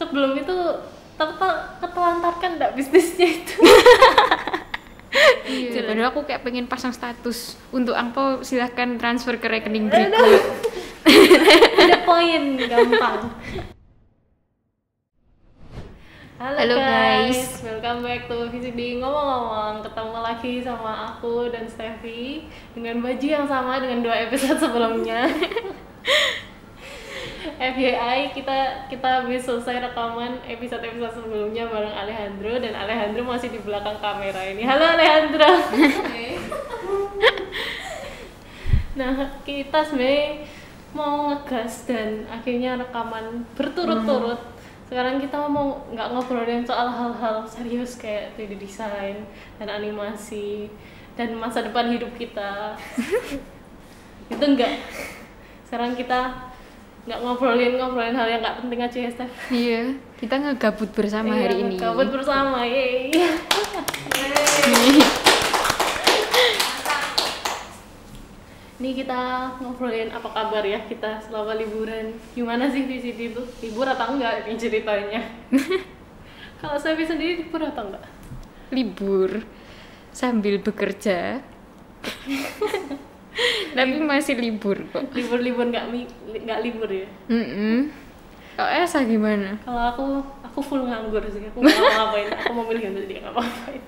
sebelum itu ketelantarkan enggak bisnisnya itu. Iya. Padahal aku kayak pengen pasang status untuk angpau silahkan transfer ke rekening berikut. Ada poin gampang. Halo guys, welcome back to VCD Ngomong-ngomong. Ketemu lagi sama aku dan Steffi dengan baju yang sama dengan 2 episode sebelumnya. FYI, kita habis selesai rekaman episode sebelumnya bareng Alejandro, dan Alejandro masih di belakang kamera ini. Halo Alejandro. Nah, kita sebenarnya mau ngegas dan akhirnya rekaman berturut-turut. Sekarang kita mau nggak ngobrolin soal hal-hal serius kayak 3D design dan animasi dan masa depan hidup kita. Itu enggak. Sekarang kita nggak ngobrolin hal yang nggak penting aja ya, Steph. Iya, kita ngegabut bersama hari ini. Ngegabut bersama, yeay. Ini kita ngobrolin apa kabar ya kita selama liburan. Gimana sih VCD itu? Libur atau enggak ini ceritanya? Kalau Steffi sendiri libur atau enggak? Libur sambil bekerja. Tapi masih libur kok. Libur nggak libur ya? Kalau Esa gimana? Kalau aku full nganggur sih. Aku nggak mau ngapain. Aku mau milih untuk dia nggak ngapain.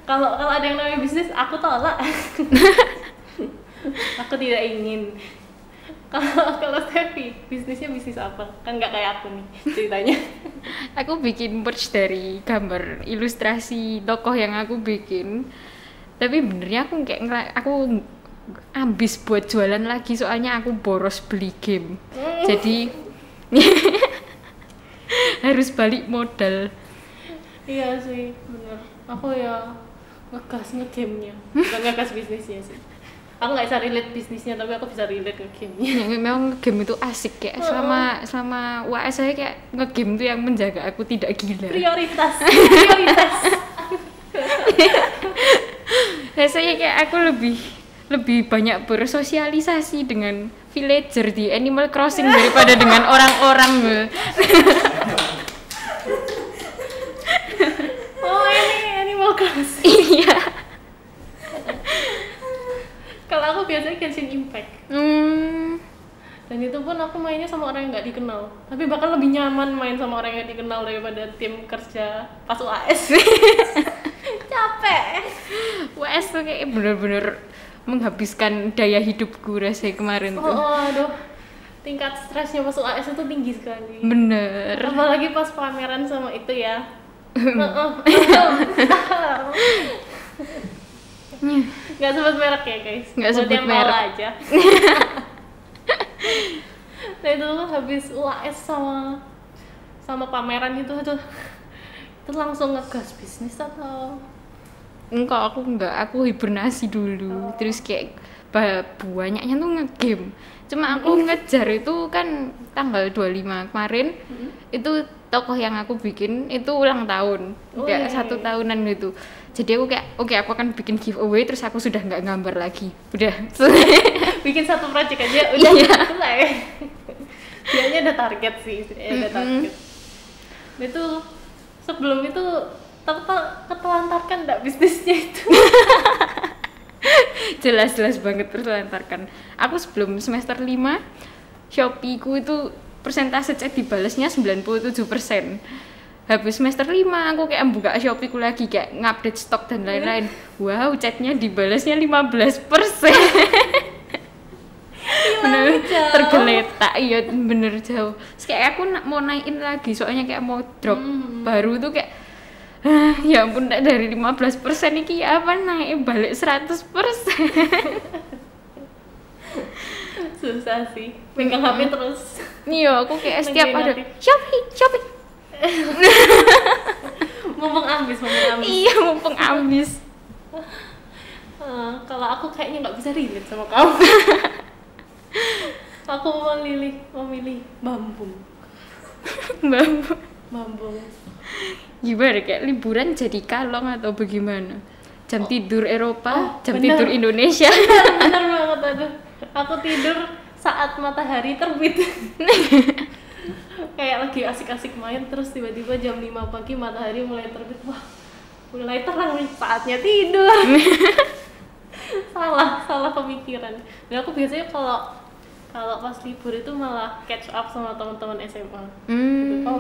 Kalau ada yang namanya bisnis, aku tolak. Aku tidak ingin. Kalau Steffi, bisnisnya bisnis apa? Kan nggak kayak aku nih ceritanya. Aku bikin merch dari gambar ilustrasi tokoh yang aku bikin. Tapi benernya aku ambis buat jualan lagi, soalnya aku boros beli game. Jadi harus balik modal. Iya sih, bener. Aku ya ngegas nge-game-nya, bukan ngegas bisnisnya sih. Aku nggak bisa relate bisnisnya, tapi aku bisa relate nge-game-nya. Ya, memang game itu asik kayak selama UAS saya kayak nge-game itu yang menjaga aku tidak gila. Prioritas. Rasanya kayak aku lebih banyak bersosialisasi dengan villager di Animal Crossing daripada dengan orang-orang. Oh, ini Animal Crossing. Iya. Kalau aku biasanya Genshin Impact. Dan itu pun aku mainnya sama orang yang nggak dikenal. Tapi bahkan lebih nyaman main sama orang yang dikenal daripada tim kerja pas UAS. Capek. UAS tuh kayak bener-bener menghabiskan daya hidupku rasanya kemarin tuh. Aduh. Tingkat stresnya pas UAS itu tinggi sekali. Bener. Apalagi pas pameran sama itu ya. Nggak sebut merek ya guys. Nggak sebut yang merek aja. Nah itu habis UAS sama pameran itu langsung ngegas bisnis atau? Aku hibernasi dulu. Terus kayak banyaknya tuh nge-game. Cuma aku ngejar itu kan tanggal 25 kemarin. Itu tokoh yang aku bikin itu ulang tahun. Kayak 1 tahunan gitu. Jadi aku kayak oke, aku akan bikin giveaway, terus aku sudah nggak gambar lagi. Udah. Bikin satu project aja udah selesai. Dianya ada target sih, ada target. Itu sebelum itu ketelantarkan enggak bisnisnya itu? Jelas banget terlantarkan. Aku sebelum semester 5 Shopee-ku itu persentase chat dibalesnya 97%. Habis semester 5 aku kayak buka Shopee-ku lagi kayak ngupdate stok dan lain-lain. Wow, chatnya dibalesnya 15%. Bener tergeletak, iya bener jauh. Terus kayak aku mau naikin lagi soalnya kayak mau drop baru tuh kayak ya ampun, dari 15% ini ya apa naik balik 100%. Susah sih, pegang HP terus. Iya, aku kayak setiap ada Shopee. Mumpung ambis. Iya, mumpung ambis. Kalau aku kayaknya nggak bisa relate sama kamu. Aku memilih bambu. Gimana kayak liburan jadi kalong atau bagaimana? Jam tidur Eropa, jam tidur Indonesia. Bener banget, aduh. Aku tidur saat matahari terbit. Kayak lagi asik-asik main, terus tiba-tiba jam 5 pagi matahari mulai terbit. Wah, mulai terang nih, saatnya tidur. salah pemikiran. Dan aku biasanya kalau pas libur itu malah catch up sama teman-teman SMA. Gitu. Oh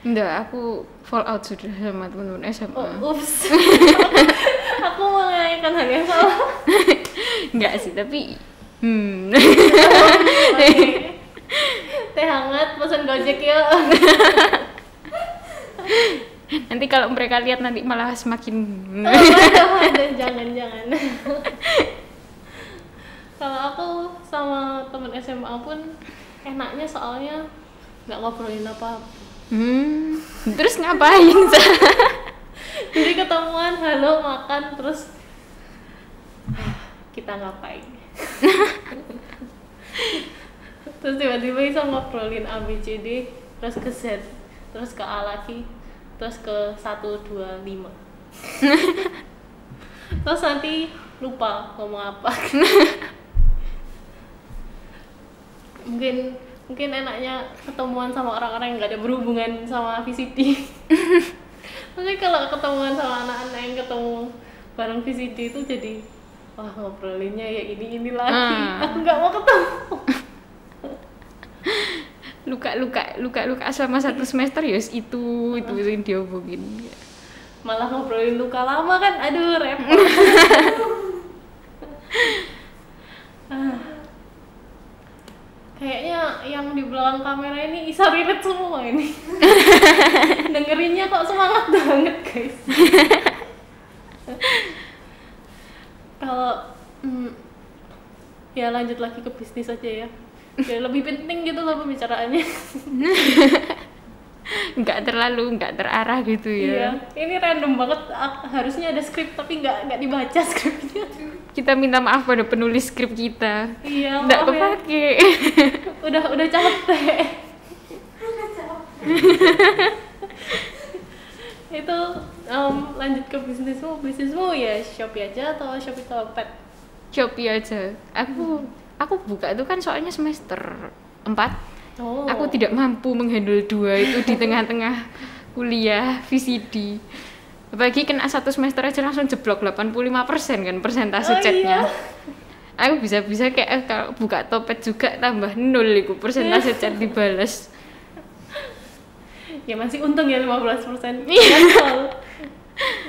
enggak, aku fall out sudah sama teman-teman SMA. Ups. Aku menanyakan hal yang salah. Enggak sih, tapi Okay. Teh hangat pesan Gojek ya. Nanti kalau mereka lihat nanti malah semakin jangan. Kalau aku sama temen SMA pun enaknya soalnya nggak ngobrolin apa-apa. Terus ngapain? Jadi ketemuan, halo, makan, terus kita ngapain? Terus tiba-tiba bisa ngobrolin A, B, C, D, terus ke Z, terus ke A lagi, terus ke 1, 2, 5. Terus nanti lupa ngomong apa. Mungkin enaknya ketemuan sama orang-orang yang nggak ada berhubungan sama VCD. Maksudnya kalau ketemuan sama anak-anak yang ketemu bareng VCD itu jadi wah ngobrolinnya ya ini lagi. Aku nggak mau ketemu. luka selama 1 semester ya itu yang diomongin. Malah ngobrolin luka lama kan, aduh repot. Kayaknya yang di belakang kamera ini Isa relate semua ini. Dengerinnya kok semangat banget guys. Kalau ya lanjut lagi ke bisnis aja ya. Ya lebih penting gitu loh pembicaraannya. nggak terarah gitu ya. Iya, ini random banget. Harusnya ada skrip tapi nggak dibaca skripnya. Kita minta maaf pada penulis skrip kita. Iya, nggak maaf kepake. Ya. Udah capek. Itu lanjut ke bisnismu ya Shopee aja atau Shopee Topet? Shopee aja. Aku buka itu kan soalnya semester 4. Oh. Aku tidak mampu menghandle 2 itu di tengah-tengah kuliah VCD. Apalagi kena 1 semester aja langsung jeblok 85% kan persentase chatnya. Iya. Aku bisa kayak kalau buka Topet juga tambah 0 itu persentase chat dibalas. Ya masih untung ya 15%.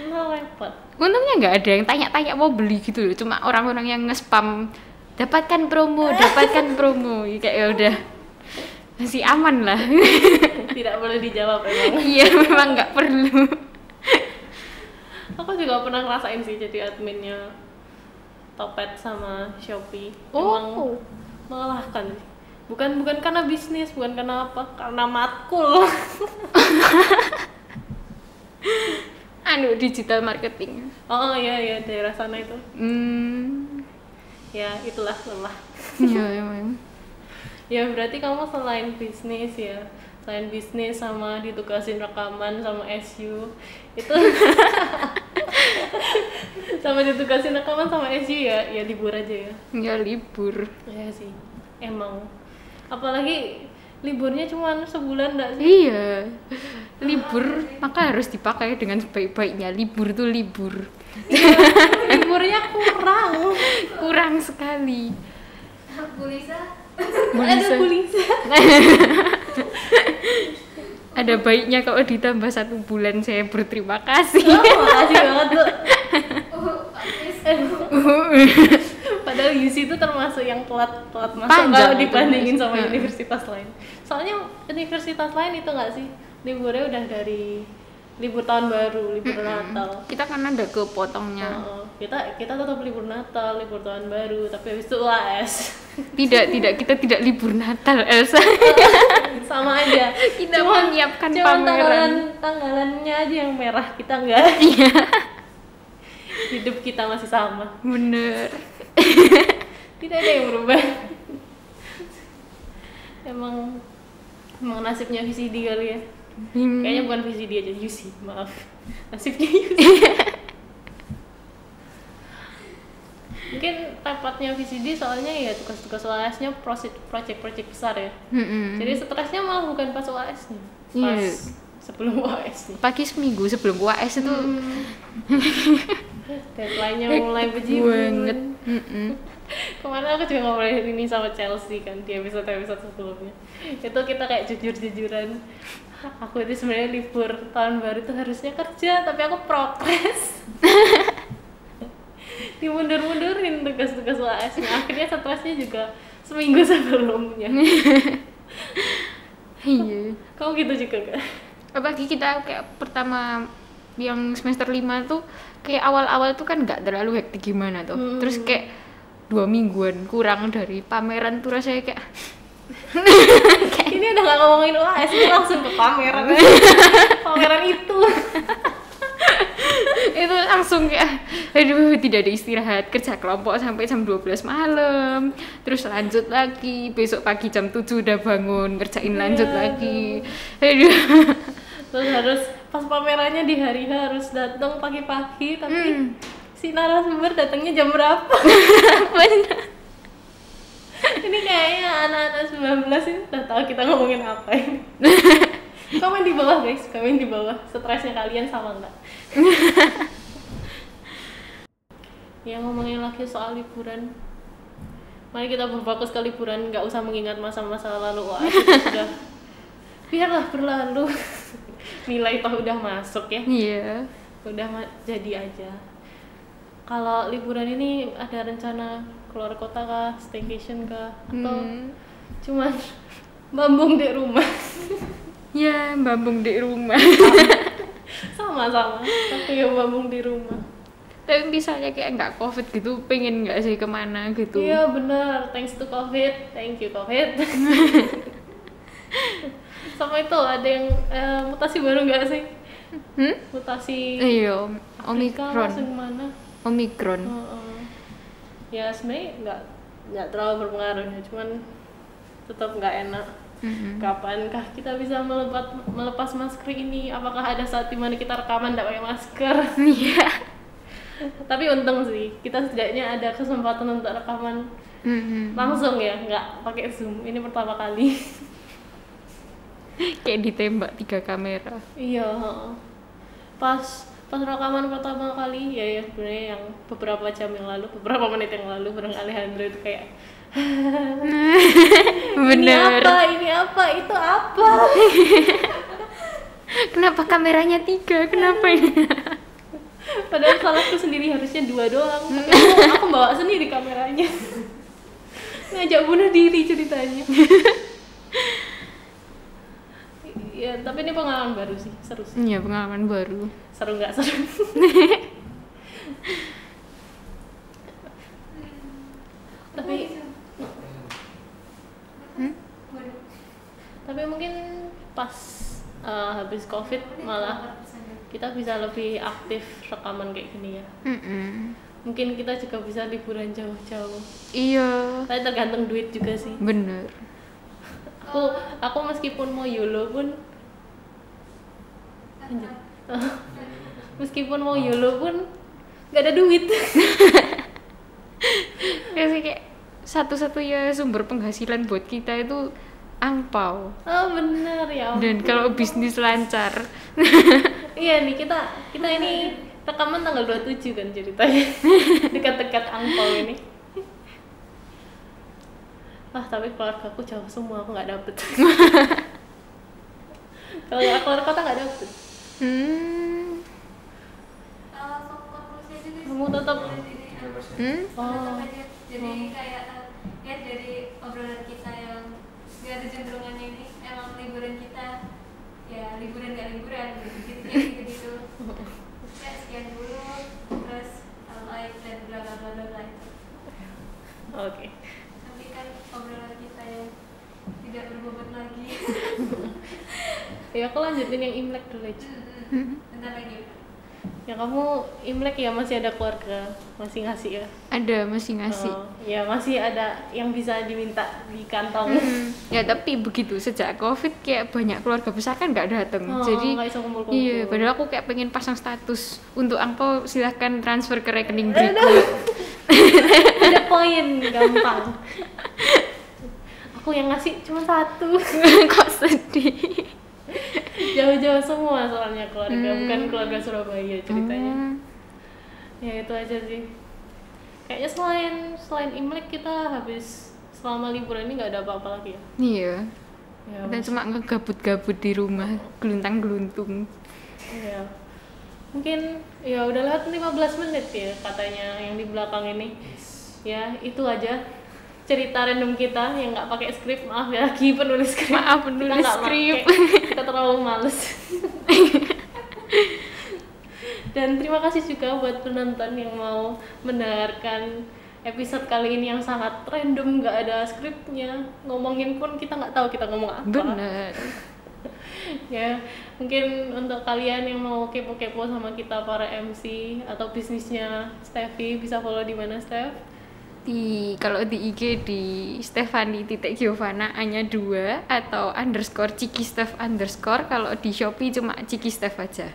Nah, repot. Untungnya nggak ada yang tanya-tanya mau beli gitu loh. Cuma orang-orang yang nge-spam dapatkan promo. Kayak ya udah. Masih aman lah. Tidak boleh dijawab emang. Iya, memang nggak perlu. Aku juga pernah ngerasain sih jadi adminnya Topet sama Shopee. Oh. Emang melelahkan sih. Bukan karena bisnis, bukan karena apa, karena matkul. Digital marketing. Oh iya daerah sana itu. Ya itulah lelah. Iya emang. Ya berarti kamu selain bisnis sama ditugasin rekaman sama SU itu sama ditugasin rekaman sama SU ya libur aja ya. Ya libur. Ya sih emang apalagi liburnya cuma sebulan enggak sih? Iya. Libur maka harus dipakai dengan sebaik-baiknya. Libur tuh libur. Iya, liburnya kurang sekali. Ada Bulisa. Ada baiknya kalau ditambah 1 bulan, saya berterima kasih. Makasih banget Bu. Padahal UC itu termasuk yang telat masuk kalau dibandingin sama universitas lain. Soalnya universitas lain itu nggak sih liburnya udah dari libur tahun baru, libur Natal. Kita kan ada kepotongnya. Kita tetap libur Natal, libur tahun baru, tapi habis itu UAS. Tidak, kita tidak libur Natal, Elsa. Sama aja. Kita menyiapkan pameran. Tanggalannya aja yang merah, kita enggak. Iya. Hidup kita masih sama. Bener. Tidak ada yang berubah. Emang nasibnya VCD kali ya. Kayaknya bukan VCD aja, UC, maaf. Nasibnya UC. Mungkin dapat repotnya VCD soalnya ya tugas-tugas UAS-nya project-project besar ya. Jadi stresnya malah bukan pas UAS-nya, pas sebelum UAS-nya. Pagi seminggu sebelum UAS itu deadline-nya mulai bejibun banget. Kemarin aku juga ngobrolin ini sama Chelsea kan di episode sebelumnya. Itu kita kayak jujur-jujuran. Aku itu sebenarnya libur tahun baru tuh harusnya kerja, tapi aku progres. Dimundur-mundurin tugas-tugas UAS-nya. Akhirnya stresnya juga seminggu sebelumnya. Iya. Kamu gitu juga gak? Apalagi kita kayak pertama yang semester 5 tuh kayak awal-awal tuh kan nggak terlalu hektik gimana tuh. Terus kayak 2 mingguan kurang dari pameran tuh rasanya kayak ini udah gak ngomongin UAS, ini langsung ke pameran. Pameran itu langsung kayak aduh tidak ada istirahat, kerja kelompok sampai jam 12 malam, terus lanjut lagi besok pagi jam 7 udah bangun ngerjain lanjut lagi. Aduh. Terus harus pas pamerannya di hari harus datang pagi-pagi, tapi si narasumber datangnya jam berapa? Bener. Ini kayaknya anak-anak 19 ini udah tahu kita ngomongin apa ini. Komen di bawah guys, komen di bawah. Stresnya kalian sama nggak? Ya ngomongin lagi soal liburan. Mari kita berfokus ke liburan, nggak usah mengingat masa-masa lalu. Wah, itu sudah biarlah berlalu. Nilai toh udah masuk ya. Iya. Udah jadi aja. Kalau liburan ini ada rencana keluar kota kah, staycation kah, atau cuman bambung di rumah? Ya, bambung di rumah. Sama-sama, tapi ya bambung di rumah. Tapi misalnya kayak nggak COVID gitu, pengen nggak sih kemana gitu? Iya benar, thanks to COVID, thank you COVID. Sama itu ada yang mutasi baru nggak sih? Mutasi. Iya, Omikron. Mana? Omikron. Ya sebenarnya nggak terlalu berpengaruh ya, cuman tetap nggak enak. Kapankah kita bisa melepas masker ini? Apakah ada saat dimana kita rekaman nggak pakai masker? Iya. Tapi untung sih kita setidaknya ada kesempatan untuk rekaman langsung ya, nggak pakai Zoom. Ini pertama kali. Kayak ditembak 3 kamera. Iya. Pas rekaman pertama kali ya sebenarnya yang beberapa jam yang lalu, beberapa menit yang lalu bareng Alejandro itu kayak bener. Ini apa, itu apa? Kenapa kameranya 3? Kenapa ini? Padahal salahku sendiri, harusnya 2 doang. Tapi aku bawa sendiri kameranya. Ngajak bunuh diri ceritanya. Ya, tapi ini pengalaman baru sih, seru sih. Iya, pengalaman baru. Seru nggak seru? Tapi mungkin pas habis COVID malah kita bisa lebih aktif rekaman kayak gini ya. Mungkin kita juga bisa liburan jauh-jauh. Iya. Tapi tergantung duit juga sih. Bener. Aku meskipun mau YOLO pun nggak ada duit. Kayak satu-satunya sumber penghasilan buat kita itu angpau. Oh bener ya. Dan kalau bisnis lancar. Iya nih kita ini rekaman tanggal 27 kan ceritanya. Dekat-dekat angpau ini. Tapi keluarga aku jauh semua, aku nggak dapet. Kalau nggak keluar kota nggak dapet. Kamu tetap. Jadi kayak ya dari obrolan kita yang nggak ada cenderungannya ini, emang liburan kita ya liburan nggak liburan gitu. Ya sekian dulu, terus like dan bla bla bla bla itu. Oke. Kan obrolan kita yang tidak berbobot lagi. Ya aku lanjutin yang Imlek dulu aja. Bentar lagi. Ya kamu Imlek ya masih ada keluarga, masih ngasih ya? Ada, masih ngasih. Ya masih ada yang bisa diminta di kantong. Ya tapi begitu sejak COVID kayak banyak keluarga besar kan nggak datang. Jadi nggak bisa kumpul-kumpul. iya, padahal aku kayak pengen pasang status untuk angpau silahkan transfer ke rekening berikut. Ada poin, gampang. Aku yang ngasih cuma 1. Kok sedih? Jauh-jauh semua soalnya keluarga, bukan keluarga Surabaya ceritanya. Ya itu aja sih. Kayaknya selain Imlek kita habis selama liburan ini nggak ada apa-apa lagi ya. Iya. Ya, Dan cuma ngegabut-gabut di rumah, geluntang-geluntung. iya. Mungkin ya udah lewat 15 menit ya katanya yang di belakang ini. Ya itu aja cerita random kita yang nggak pakai skrip. Maaf ya lagi penulis skrip. Maaf, Kita penulis nggak skrip. pakai, kita terlalu males. Dan terima kasih juga buat penonton yang mau mendengarkan episode kali ini yang sangat random, nggak ada skripnya, ngomongin pun kita nggak tahu kita ngomong apa. Bener. Ya mungkin untuk kalian yang mau kepo-kepo sama kita para MC atau bisnisnya Steffi bisa follow di mana Steph? Kalau di IG di Stefani.Giovanna hanya 2 atau _Ciki_Steph_. Kalau di Shopee cuma Ciki Steph aja.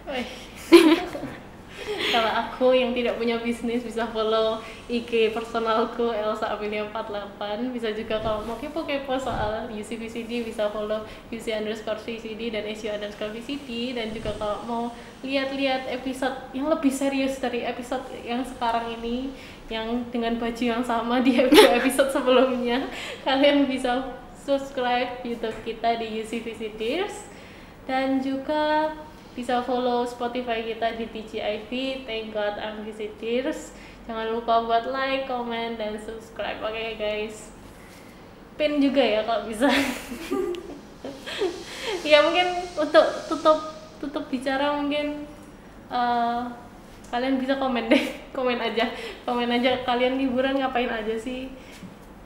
Kalau aku yang tidak punya bisnis bisa follow IG personalku Elsa Amelia 48. Bisa juga kalau mau kepo-kepo soal UC-VCD bisa follow UC_VCD dan SU_VCD. Dan juga kalau mau lihat-lihat episode yang lebih serius dari episode yang sekarang ini, yang dengan baju yang sama di episode sebelumnya, kalian bisa subscribe YouTube kita di UC-VCDers. Dan juga bisa follow Spotify kita di TGIV, Thank God I'm Visitors. Jangan lupa buat like, comment, dan subscribe. Oke guys, pin juga ya kalau bisa. Ya mungkin untuk tutup bicara mungkin kalian bisa komen deh, komen aja kalian liburan ngapain aja sih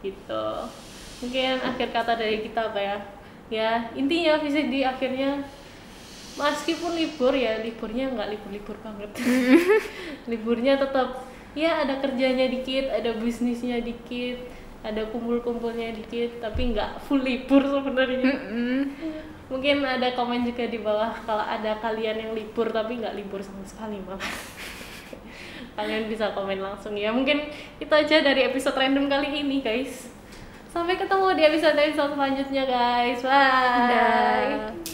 gitu. Mungkin akhir kata dari kita apa ya, ya intinya visit di akhirnya meskipun libur ya liburnya nggak libur banget. Liburnya tetap ya ada kerjanya dikit, ada bisnisnya dikit, ada kumpul-kumpulnya dikit, tapi nggak full libur sebenarnya. Mungkin ada komen juga di bawah kalau ada kalian yang libur tapi nggak libur sama sekali malah. Kalian bisa komen langsung ya. Mungkin itu aja dari episode random kali ini guys. Sampai ketemu di episode selanjutnya guys. Bye. Dah.